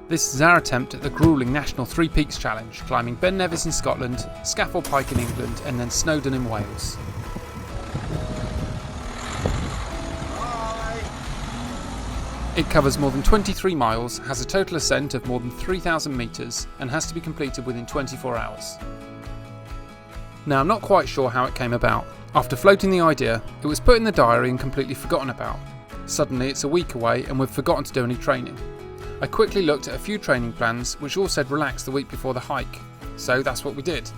This is our attempt at the gruelling National Three Peaks Challenge, climbing Ben Nevis in Scotland, Scaffold Pike in England and then Snowdon in Wales. It covers more than 23 miles, has a total ascent of more than 3,000 metres and has to be completed within 24 hours. Now, I'm not quite sure how it came about. After floating the idea, it was put in the diary and completely forgotten about. Suddenly it's a week away and we've forgotten to do any training. I quickly looked at a few training plans which all said relax the week before the hike, so that's what we did.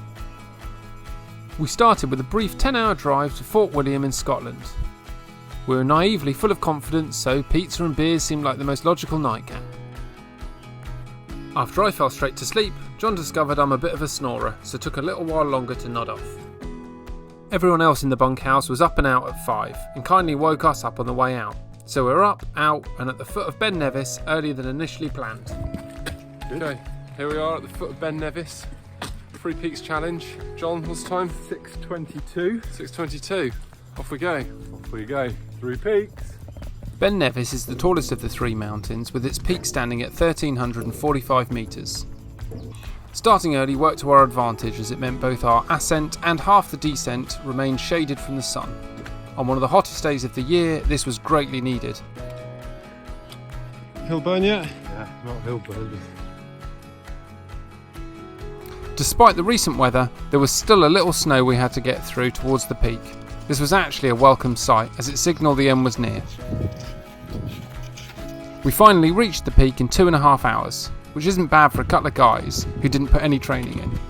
We started with a brief 10-hour drive to Fort William in Scotland. We were naively full of confidence, so pizza and beers seemed like the most logical nightcap. After I fell straight to sleep, John discovered I'm a bit of a snorer, so took a little while longer to nod off. Everyone else in the bunkhouse was up and out at 5 and kindly woke us up on the way out. So we're up, out and at the foot of Ben Nevis earlier than initially planned. Okay, here we are at the foot of Ben Nevis. Three Peaks Challenge. John, what's the time? 6:22. 6:22. Off we go. Off we go. Three Peaks. Ben Nevis is the tallest of the three mountains, with its peak standing at 1,345 metres. Starting early worked to our advantage, as it meant both our ascent and half the descent remained shaded from the sun. On one of the hottest days of the year, this was greatly needed. Hill burn yet? Yeah, not hill burn. Despite the recent weather, there was still a little snow we had to get through towards the peak. This was actually a welcome sight, as it signalled the end was near. We finally reached the peak in 2.5 hours, which isn't bad for a couple of guys who didn't put any training in.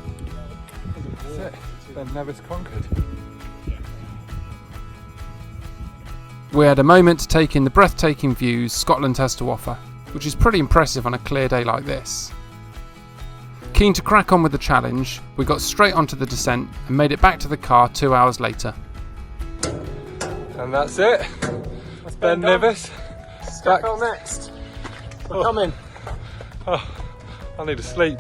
That's it. Ben Nevis conquered. We had a moment to take in the breathtaking views Scotland has to offer, which is pretty impressive on a clear day like this. Keen to crack on with the challenge, we got straight onto the descent and made it back to the car 2 hours later. And that's it. That's Ben Nevis. Scaffold next. We're coming. Oh, I need to sleep.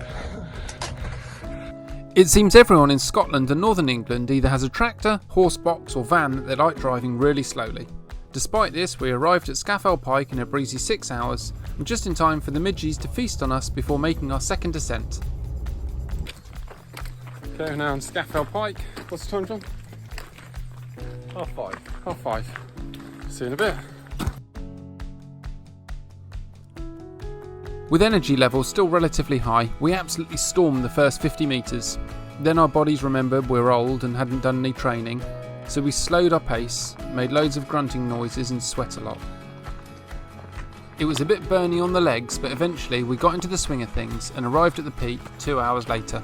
It seems everyone in Scotland and Northern England either has a tractor, horse box or van that they like driving really slowly. Despite this, we arrived at Scaffold Pike in a breezy 6 hours, and just in time for the midgies to feast on us before making our second descent. Okay, we're now on Scaffold Pike. What's the time, John? 5:30. 5:30. See you in a bit. With energy levels still relatively high, we absolutely stormed the first 50 metres. Then our bodies remembered we were old and hadn't done any training, so we slowed our pace, made loads of grunting noises and sweat a lot. It was a bit burny on the legs, but eventually we got into the swing of things and arrived at the peak 2 hours later.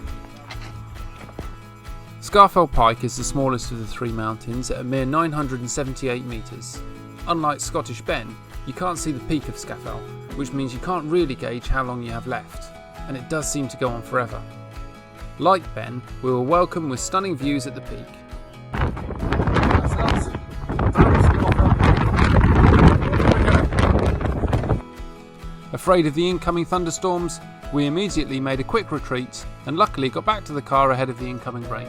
Scaffold Pike is the smallest of the three mountains at a mere 978 metres. Unlike Scottish Ben, you can't see the peak of Scaffold, which means you can't really gauge how long you have left, and it does seem to go on forever. Like Ben, we were welcomed with stunning views at the peak. Afraid of the incoming thunderstorms, we immediately made a quick retreat and luckily got back to the car ahead of the incoming rain.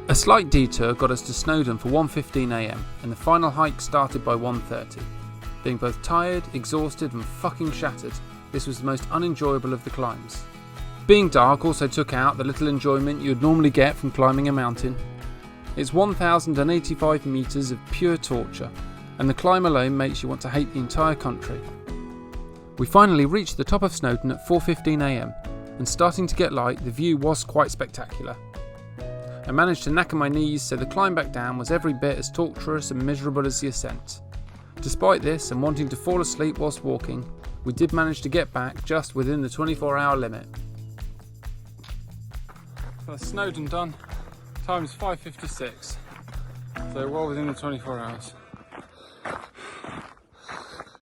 A slight detour got us to Snowdon for 1:15 AM and the final hike started by 1:30. Being both tired, exhausted and fucking shattered, this was the most unenjoyable of the climbs. Being dark also took out the little enjoyment you'd normally get from climbing a mountain. It's 1,085 metres of pure torture, and the climb alone makes you want to hate the entire country. We finally reached the top of Snowdon at 4:15 AM, and starting to get light, the view was quite spectacular. I managed to knacker my knees, so the climb back down was every bit as torturous and miserable as the ascent. Despite this, and wanting to fall asleep whilst walking, we did manage to get back just within the 24-hour limit. So that's Snowdon done. Time's 5:56. So well within the 24 hours.